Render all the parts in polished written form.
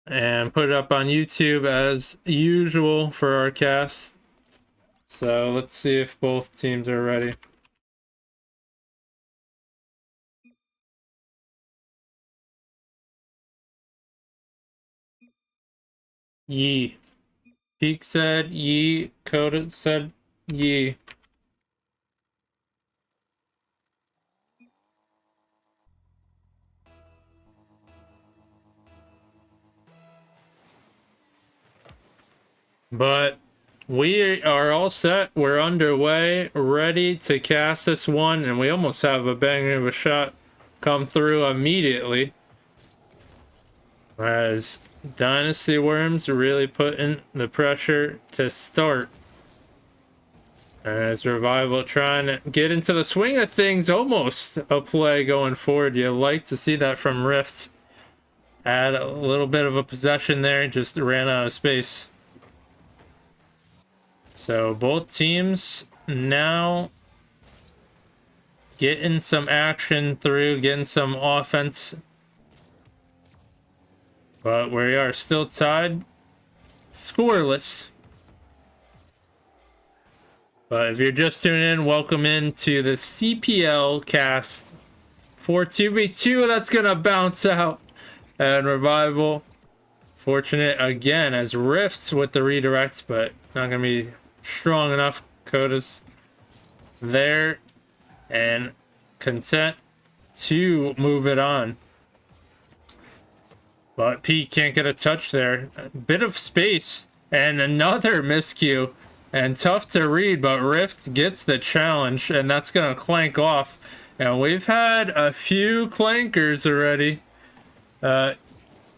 and put it up on YouTube as usual for our cast. So let's see if both teams are ready. Yee. Peak said yee. Coda said yee. But we are all set. We're underway, ready to cast this one, and we almost have a banger of a shot come through immediately. As Dynasty Worms really putting the pressure to start. As Revival trying to get into the swing of things, almost a play going forward. You like to see that from Rift. Add a little bit of a possession there, just ran out of space. So both teams now getting some action through, getting some offense. But we are still tied, scoreless. But if you're just tuning in, welcome into the CPL cast for 2v2. That's going to bounce out. And Revival, fortunate again as Rifts with the redirects, but not going to be strong enough. Coda's there and content to move it on. But P can't get a touch there. A bit of space and another miscue. And tough to read, but Rift gets the challenge, and that's going to clank off. And we've had a few clankers already.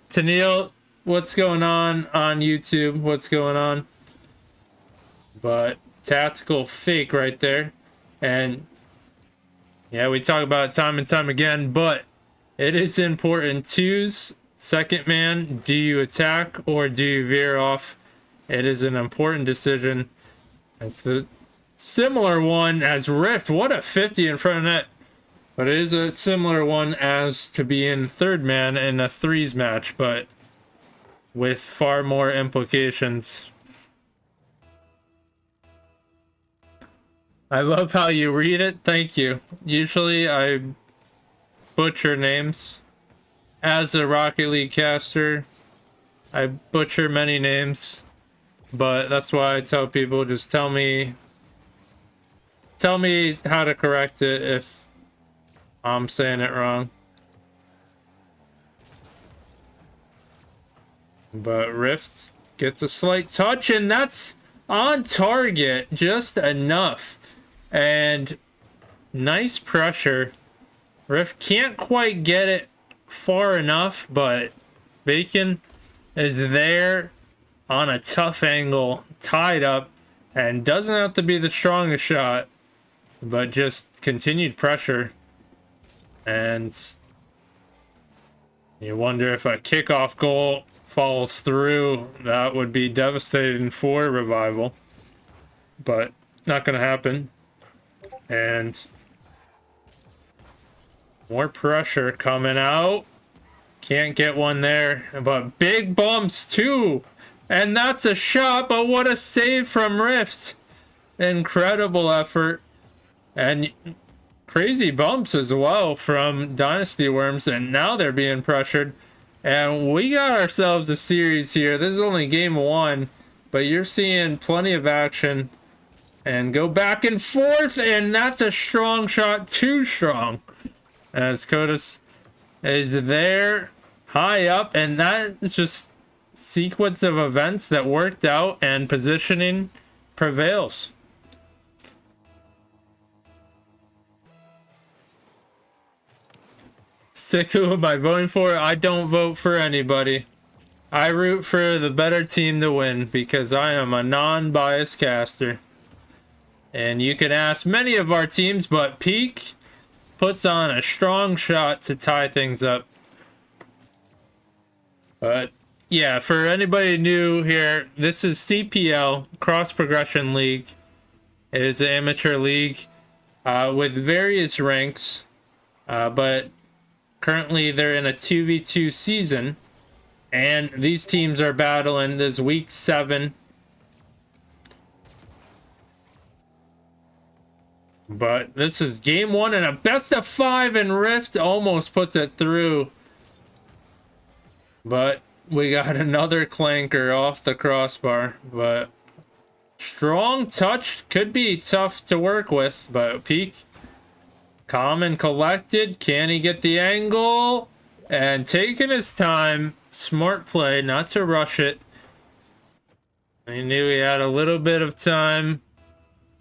Tennille, what's going on YouTube? What's going on? But tactical fake right there. And yeah, we talk about it time and time again, but it is important. Twos, second man, do you attack or do you veer off? It is an important decision. It's the similar one as Rift. What a 50 in front of net. But it is a similar one as to be in third man in a threes match, but with far more implications. I love how you read it. Thank you. Usually I butcher names. As a Rocket League caster, I butcher many names. But that's why I tell people, just tell me how to correct it if I'm saying it wrong. But Rift gets a slight touch, and that's on target, just enough. And nice pressure. Rift can't quite get it far enough, but Bacon is there on a tough angle, tied up, and doesn't have to be the strongest shot, but just continued pressure. And you wonder if a kickoff goal falls through. That would be devastating for Revival, but not going to happen. And more pressure coming out. Can't get one there, but big bumps too. And that's a shot, but what a save from Rift. Incredible effort. And crazy bumps as well from Dynasty Worms, and now they're being pressured. And we got ourselves a series here. This is only game one, but you're seeing plenty of action. And go back and forth, and that's a strong shot, too strong. As Kodas is there, high up, and that is just sequence of events that worked out, and positioning prevails. Sick, who am I voting for? I don't vote for anybody. I root for the better team to win because I am a non-biased caster. And you can ask many of our teams, but Peak puts on a strong shot to tie things up. But yeah, for anybody new here, this is CPL, Cross Progression League. It is an amateur league with various ranks, but currently they're in a 2v2 season, And these teams are battling this week 7. But this is game 1 and a best of 5, and Rift almost puts it through. But we got another clanker off the crossbar. But strong touch could be tough to work with. But Peak, calm and collected. Can he get the angle? And taking his time. Smart play, not to rush it. He knew he had a little bit of time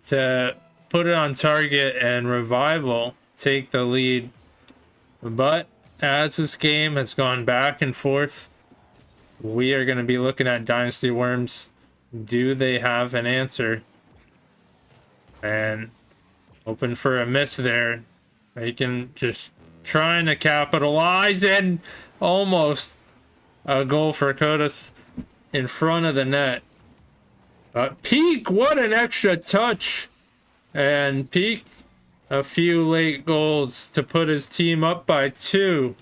to put it on target and Revival take the lead. But as this game has gone back and forth, we are going to be looking at Dynasty Worms. Do they have an answer? And open for a miss there. They can just trying to capitalize, and almost a goal for Kodas in front of the net. Peak, what an extra touch. And Peak, a few late goals to put his team up by 2.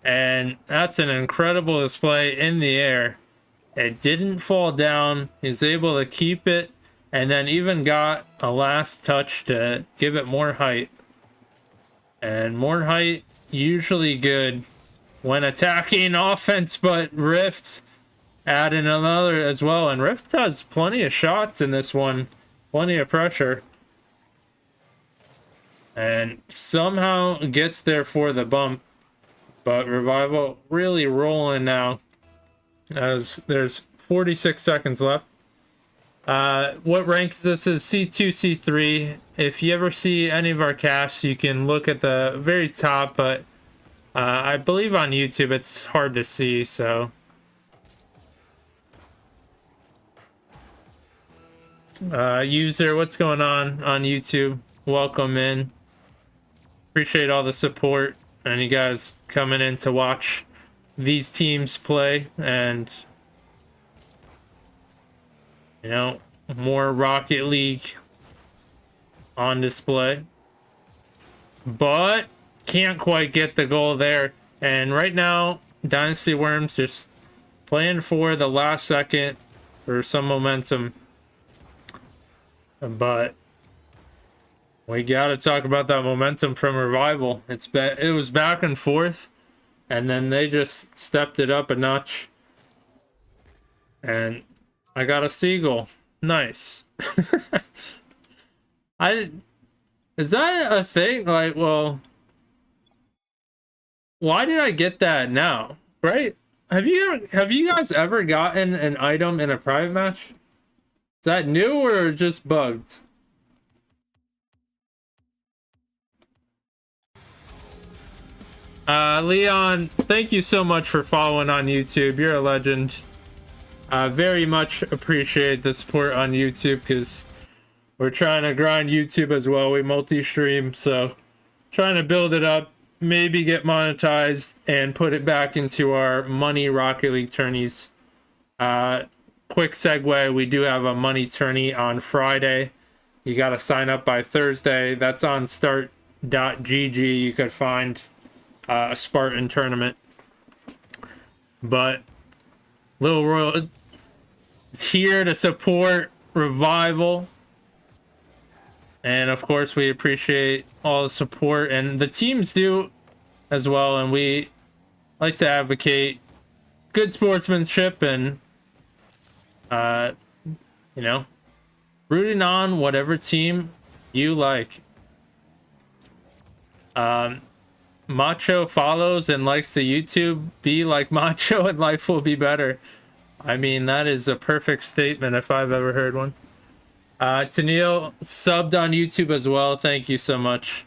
And that's an incredible display in the air. It didn't fall down. He's able to keep it, and then even got a last touch to give it more height. And more height, usually good when attacking offense, but Rift adding another as well. And Rift has plenty of shots in this one, plenty of pressure. And somehow gets there for the bump. But Revival really rolling now, as there's 46 seconds left. What rank is this? Is C2-C3. If you ever see any of our casts, you can look at the very top, but I believe on YouTube it's hard to see, so. User, what's going on YouTube? Welcome in. Appreciate all the support and you guys coming in to watch these teams play, and you know, more Rocket League on display. But can't quite get the goal there. And right now, Dynasty Worms just playing for the last second for some momentum. But we got to talk about that momentum from Revival. It was back and forth, and then they just stepped it up a notch. And I got a seagull. Nice. Is that a thing? Like, well, why did I get that now? Right? Have you guys ever gotten an item in a private match? Is that new or just bugged? Leon, thank you so much for following on YouTube. You're a legend. Very much appreciate the support on YouTube, because we're trying to grind YouTube as well. We multi-stream, so trying to build it up, maybe get monetized, and put it back into our money Rocket League tourneys. Quick segue, we do have a money tourney on Friday. You got to sign up by Thursday. That's on start.gg. You could find a Spartan tournament. But Little Royal is here to support Revival. And of course, we appreciate all the support, and the teams do as well. And we like to advocate good sportsmanship and, you know, rooting on whatever team you like. Macho follows and likes the YouTube. Be like Macho and life will be better. I mean, that is a perfect statement if I've ever heard one. Tennille subbed on YouTube as well. Thank you so much.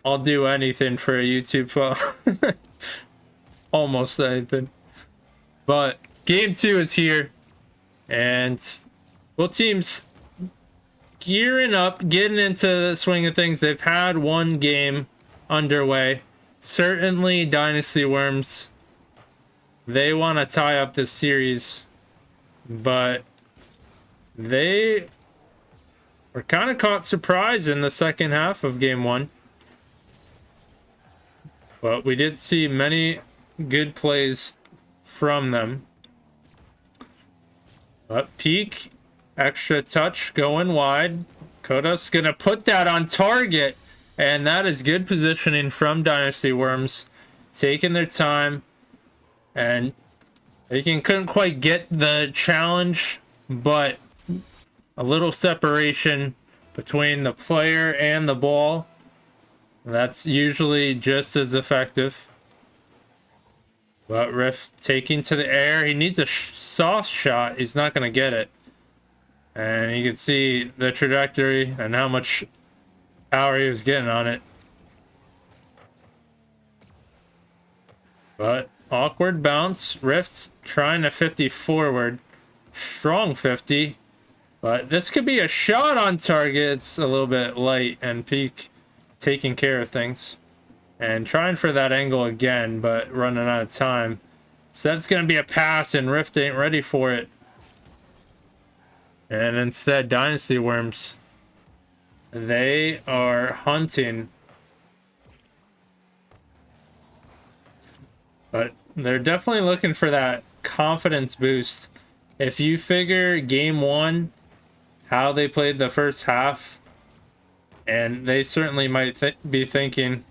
I'll do anything for a YouTube follow. Almost anything. But game 2 is here. And both teams gearing up, getting into the swing of things. They've had one game underway. Certainly Dynasty Worms, they want to tie up this series, but they were kind of caught surprise in the second half of game 1. But we did see many good plays from them. But Peak, extra touch going wide. Koda's gonna put that on target, and that is good positioning from Dynasty Worms, taking their time, and they couldn't quite get the challenge, but a little separation between the player and the ball. That's usually just as effective. But Rift taking to the air. He needs a soft shot. He's not going to get it. And you can see the trajectory and how much power he was getting on it. But awkward bounce. Rift trying to 50 forward. Strong 50. But this could be a shot on target. It's a little bit light, and Peak taking care of things. And trying for that angle again, but running out of time. So that's going to be a pass, and Rift ain't ready for it. And instead, Dynasty Worms, they are hunting. But they're definitely looking for that confidence boost. If you figure game one, how they played the first half, and they certainly might be thinking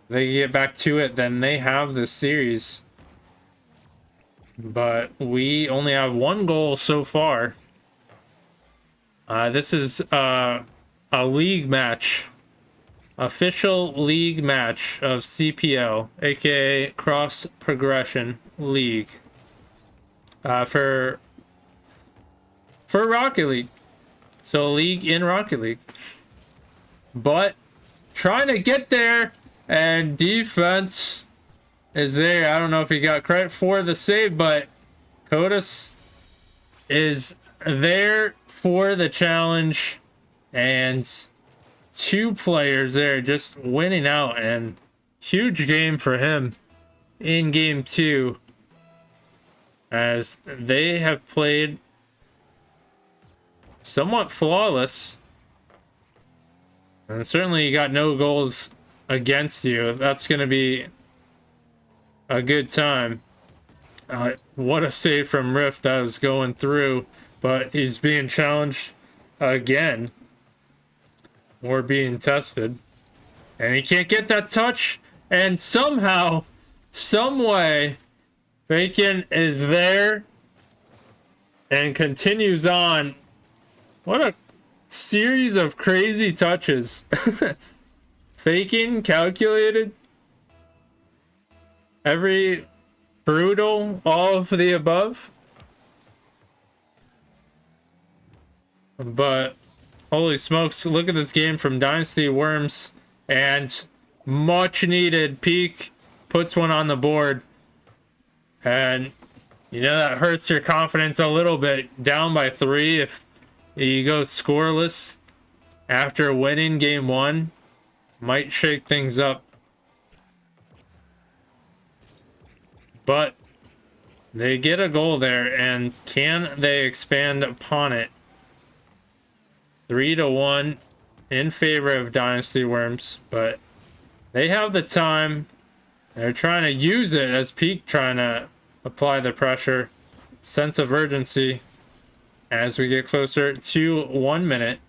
they get back to it, then they have this series. But we only have one goal so far. This is a league match. Official league match of CPL, aka Cross Progression League. For Rocket League. So league in Rocket League. But trying to get there, and defense is there. I don't know if he got credit for the save, but Kodas is there for the challenge, and two players there just winning out, and huge game for him in game two, as they have played somewhat flawless, and certainly you got no goals against you. That's going to be a good time. What a save from Rift that was going through, but he's being challenged again, or being tested, and he can't get that touch, and somehow, some way, Bacon is there and continues on. What a series of crazy touches. Faking, calculated, every brutal, all of the above. But holy smokes, look at this game from Dynasty Worms, and much needed. Peak puts one on the board, and you know that hurts your confidence a little bit. Down by 3 if you go scoreless after winning game 1, might shake things up. But they get a goal there, and can they expand upon it? 3-1 in favor of Dynasty Worms, but they have the time. They're trying to use it as Peak trying to apply the pressure. Sense of urgency as we get closer to 1 minute.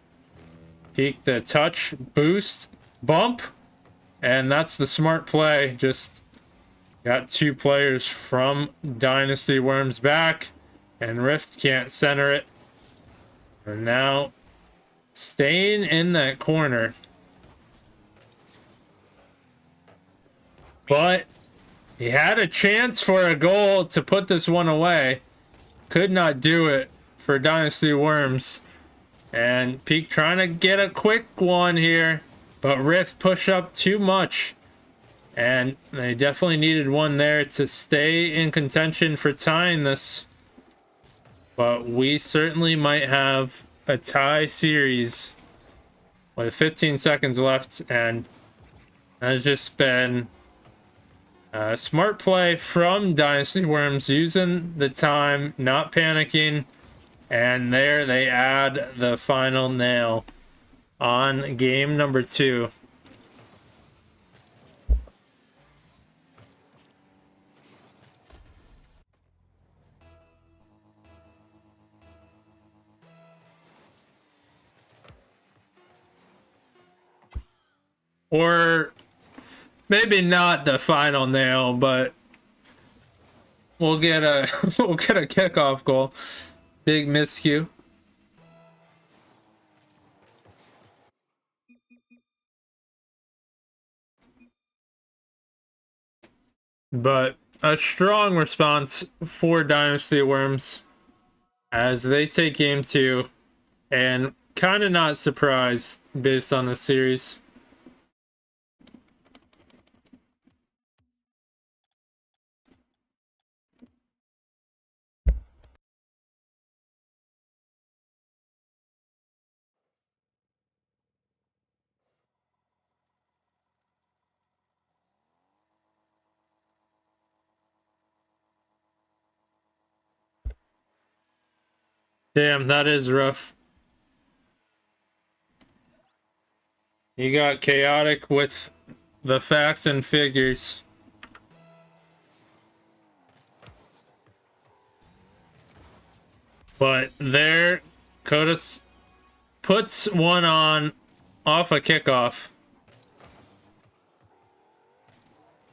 Peak the touch, boost, bump, and that's the smart play. Just got 2 players from Dynasty Worms back, and Rift can't center it. And now staying in that corner. But he had a chance for a goal to put this one away. Could not do it for Dynasty Worms. And Peak trying to get a quick one here, but Rift push up too much. And they definitely needed one there to stay in contention for tying this. But we certainly might have a tie series with 15 seconds left, and that's just been a smart play from Dynasty Worms, using the time, not panicking, and there they add the final nail on game number 2. Or maybe not the final nail, but we'll get a we'll get a kickoff goal. Big miscue. But a strong response for Dynasty Worms as they take game 2, and kind of not surprised based on the series. Damn, that is rough. You got chaotic with the facts and figures. But there, Codus puts one on off a kickoff.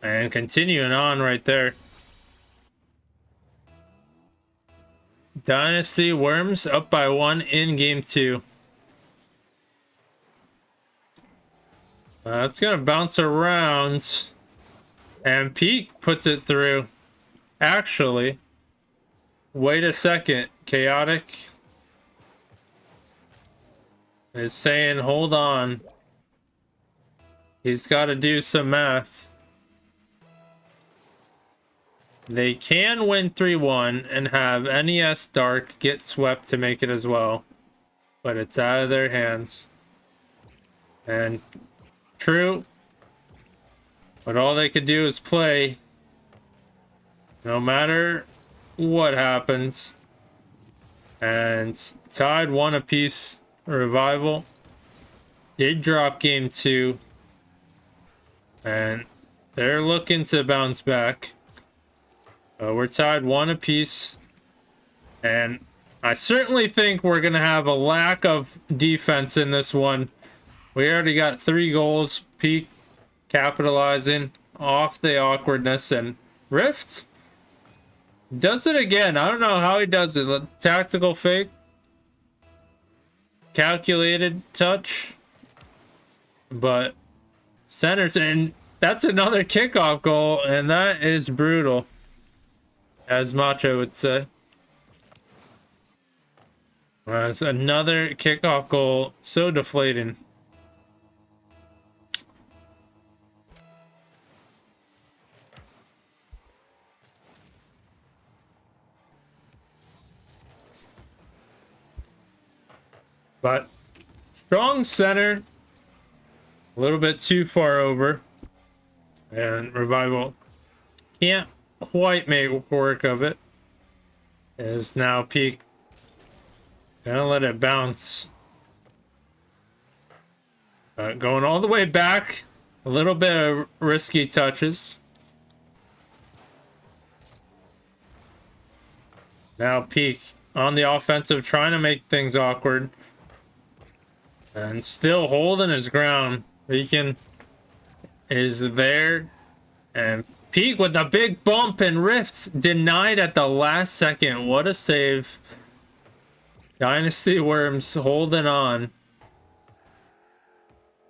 And continuing on right there. Dynasty Worms up by 1 in game 2. It's going to bounce around. And Peak puts it through. Actually, wait a second. Chaotic is saying, hold on. He's got to do some math. They can win 3-1 and have NES Dark get swept to make it as well. But it's out of their hands. And true. But all they could do is play. No matter what happens. And tied 1 apiece. Revival did drop game 2. And they're looking to bounce back. We're tied 1 apiece. And I certainly think we're going to have a lack of defense in this one. We already got 3 goals. Peak capitalizing off the awkwardness. And Rift does it again. I don't know how he does it. A tactical fake. Calculated touch. But centers. And that's another kickoff goal. And that is brutal. As Macho would say. It's another kickoff goal. So deflating. But strong center. A little bit too far over. And Revival can't quite make work of it. Is now Peak. Gonna let it bounce. Going all the way back. A little bit of risky touches. Now Peak on the offensive, trying to make things awkward. And still holding his ground. Beacon is there. And Peak with a big bump and Rifts denied at the last second. What a save. Dynasty Worms holding on.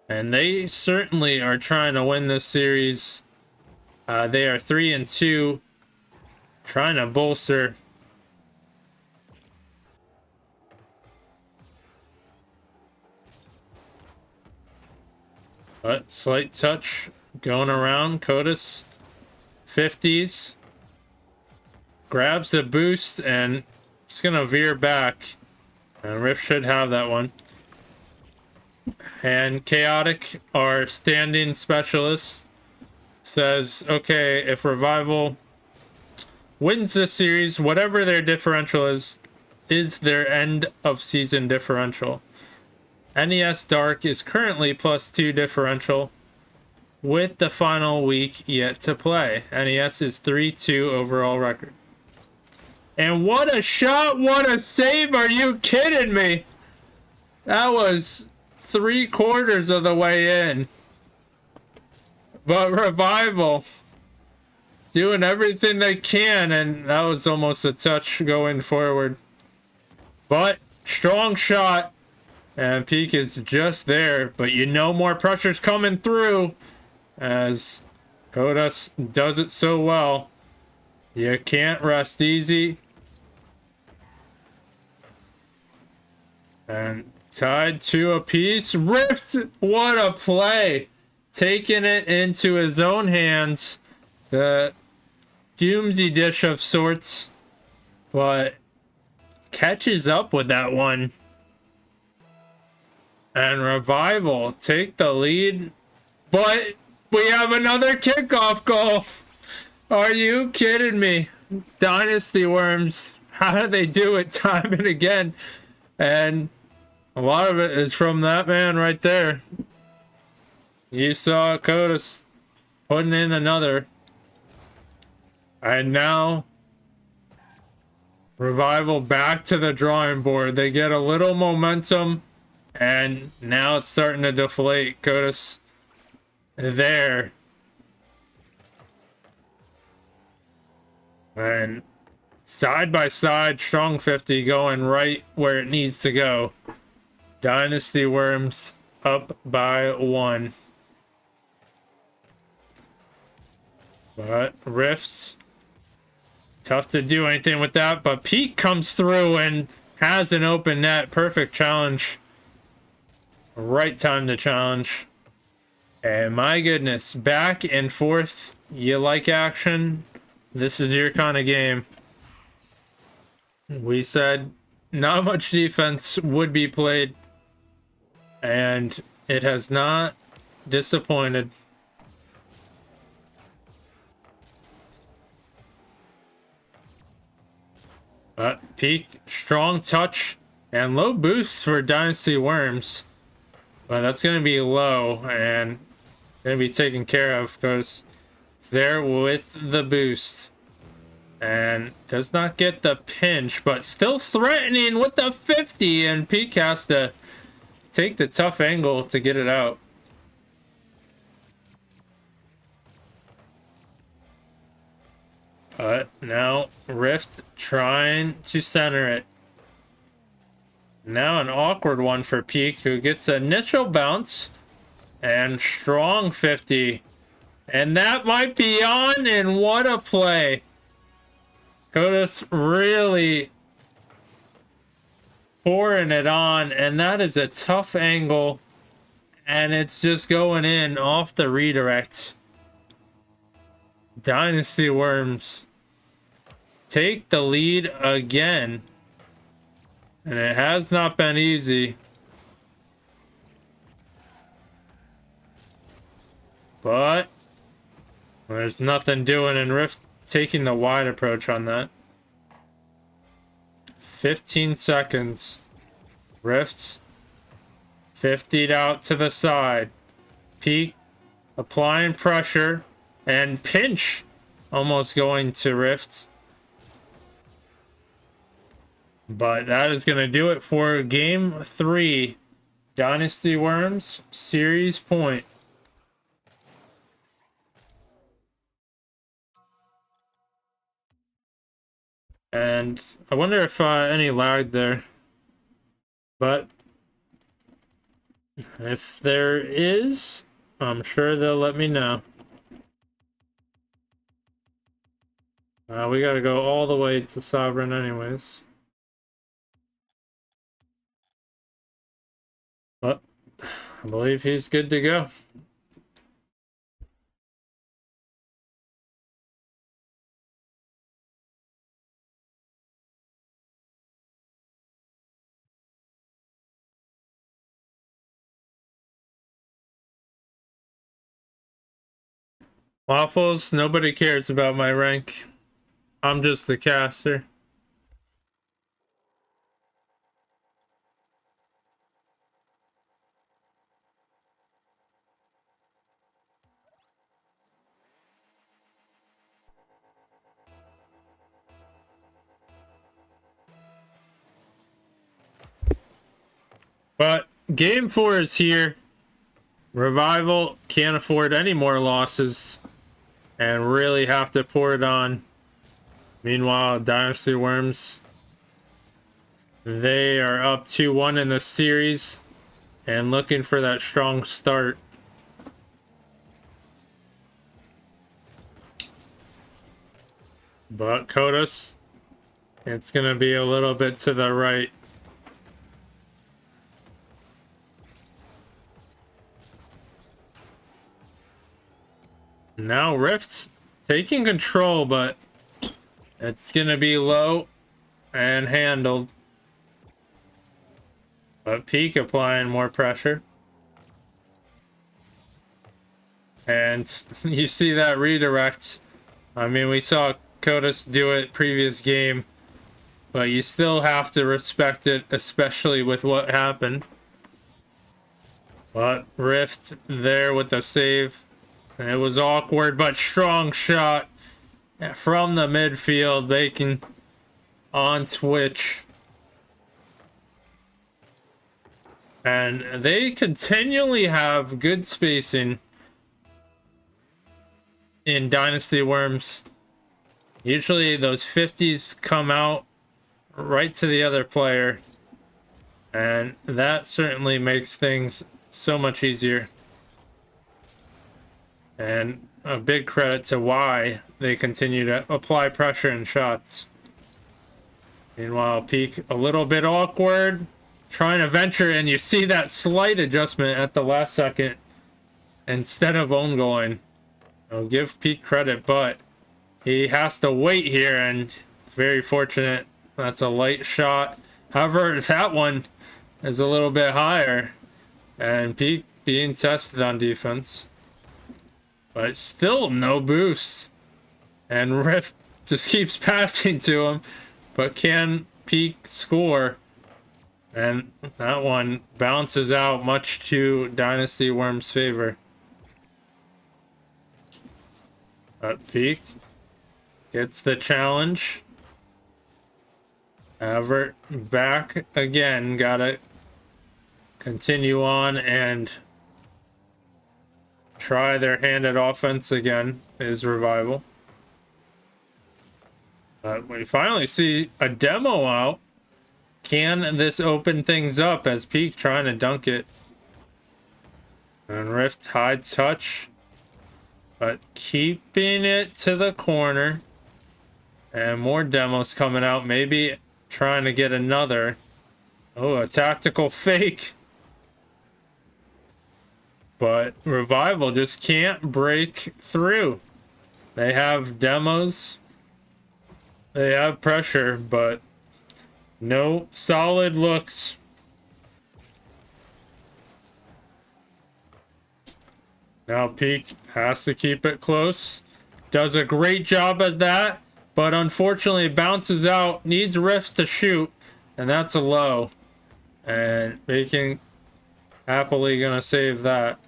And they certainly are trying to win this series. They are 3-2. Trying to bolster. But slight touch going around. Codus 50s. Grabs the boost and it's going to veer back. And Rift should have that one. And Chaotic, our standing specialist, says, okay, if Revival wins this series, whatever their differential is their end of season differential. NES Dark is currently +2 differential with the final week yet to play. NES is 3-2 overall record. And what a shot, what a save, are you kidding me? That was 3/4 of the way in. But Revival doing everything they can, and that was almost a touch going forward. But strong shot, and Peak is just there. But you know more pressure's coming through as Kodas does it so well. You can't rest easy. And tied to a piece. Rift, what a play. Taking it into his own hands. The Doomsy dish of sorts. But catches up with that one. And Revival take the lead. But we have another kickoff goal. Are you kidding me? Dynasty Worms. How do they do it time and again? And a lot of it is from that man right there. You saw Kodas putting in another. And now Revival back to the drawing board. They get a little momentum. And now it's starting to deflate. Kodas there. And side by side, strong 50 going right where it needs to go. Dynasty Worms up by 1. But Rifts, tough to do anything with that. But Pete comes through and has an open net. Perfect challenge. Right time to challenge. And my goodness, back and forth. You like action? This is your kind of game. We said not much defense would be played. And it has not disappointed. Peak, strong touch, and low boosts for Dynasty Worms. But that's going to be low and going to be taken care of because it's there with the boost. And does not get the pinch, but still threatening with the 50. And Peak has to take the tough angle to get it out. But now Rift trying to center it. Now an awkward one for Peak, who gets an initial bounce and strong 50. And that might be on, and what a play. Kodas really pouring it on, and that is a tough angle. And it's just going in off the redirect. Dynasty Worms take the lead again. And it has not been easy. But there's nothing doing, and Rift taking the wide approach on that. 15 seconds. Rift 50'd out to the side. Peak applying pressure. And pinch almost going to Rift. But that is going to do it for Game 3. Dynasty Worms, series point. And I wonder if any lag there. But if there is, I'm sure they'll let me know. We gotta go all the way to Sovereign anyways. But I believe he's good to go. Waffles, nobody cares about my rank. I'm just the caster. But Game 4 is here. Revival can't afford any more losses and really have to pour it on. Meanwhile, Dynasty Worms, they are up 2-1 in the series and looking for that strong start. But Kodos, it's going to be a little bit to the right. Now Rift taking control, but it's going to be low and handled. But Peak applying more pressure. And you see that redirect. I mean, we saw Kodos do it previous game, but you still have to respect it, especially with what happened. But Rift there with the save. And it was awkward, but strong shot from the midfield. Bacon on Twitch. And they continually have good spacing in Dynasty Worms. Usually those 50s come out right to the other player. And that certainly makes things so much easier. And a big credit to why they continue to apply pressure and shots. Meanwhile, Peak a little bit awkward, trying to venture, and you see that slight adjustment at the last second instead of own going. I'll give Peak credit, but he has to wait here, and very fortunate. That's a light shot. However, that one is a little bit higher, and Peak being tested on defense. But still no boost. And Rift just keeps passing to him. But can Peak score? And that one bounces out much to Dynasty Worms' favor. But Peak gets the challenge. Avert back again. Gotta continue on and try their hand at offense again is Revival. But we finally see a demo out. Can this open things up as Peak trying to dunk it? And Rift high touch. But keeping it to the corner. And more demos coming out. Maybe trying to get another. Oh, a tactical fake. But Revival just can't break through. They have demos. They have pressure, but no solid looks. Now Peak has to keep it close. Does a great job at that, but unfortunately bounces out. Needs Rift to shoot, and that's a low. And Bacon happily gonna save that.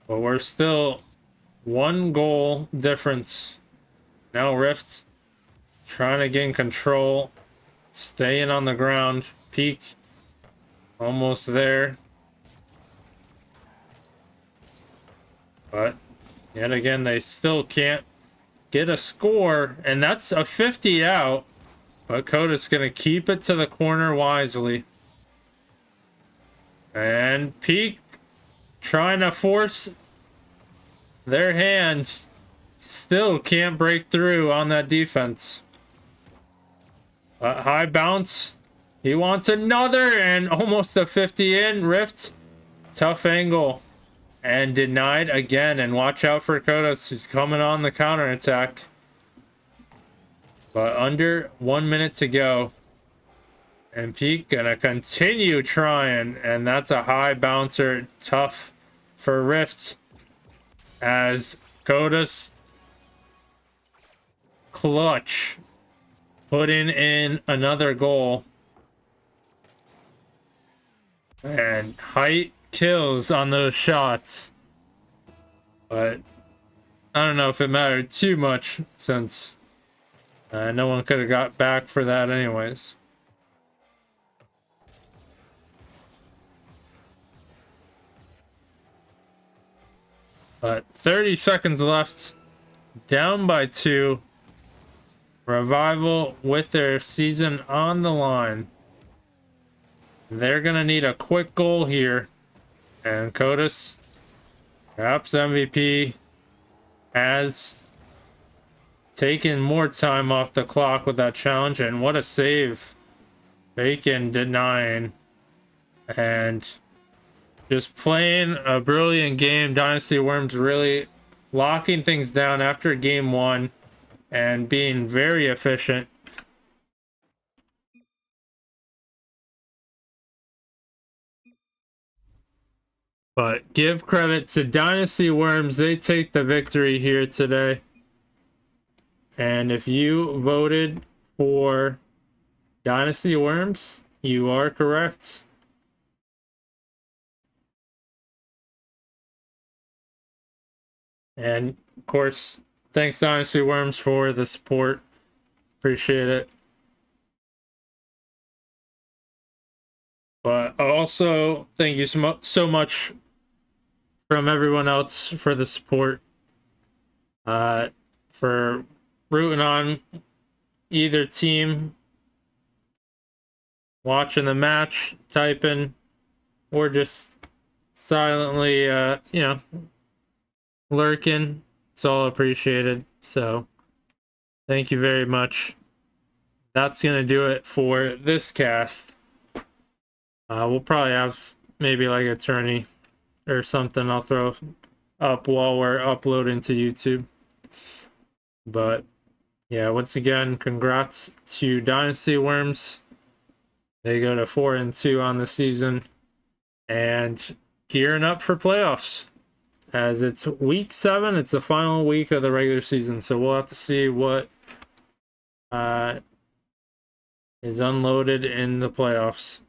But we're still 1 goal difference. Now Rift trying to gain control. Staying on the ground. Peak almost there. But yet again, they still can't get a score. And that's a 50 out. But Kodos going to keep it to the corner wisely. And Peak trying to force their hand. Still can't break through on that defense. High bounce. He wants another and almost a 50 in. Rift. Tough angle. And denied again. And watch out for Kodos. He's coming on the counterattack. But under 1 minute to go. And Peak gonna continue trying. And that's a high bouncer. Tough for Rift. As Kodos clutch. Putting in another goal. And height kills on those shots. But I don't know if it mattered too much since no one could have got back for that anyways. But 30 seconds left. Down by 2. Revival with their season on the line. They're going to need a quick goal here. And Codis, perhaps MVP, has taken more time off the clock with that challenge. And what a save. Bacon denying. And just playing a brilliant game. Dynasty Worms really locking things down after game 1 and being very efficient. But give credit to Dynasty Worms. They take the victory here today. And if you voted for Dynasty Worms, you are correct. And of course, thanks Dynasty Worms for the support. Appreciate it. But also, thank you so much from everyone else for the support. For rooting on either team, watching the match, typing, or just silently, you know, lurking. It's all appreciated. So, thank you very much. That's going to do it for this cast. We'll probably have maybe like a tourney or something I'll throw up while we're uploading to YouTube. But yeah, once again, congrats to Dynasty Worms. They go to 4-2 on the season and gearing up for playoffs. As it's week 7, it's the final week of the regular season, so we'll have to see what is unloaded in the playoffs.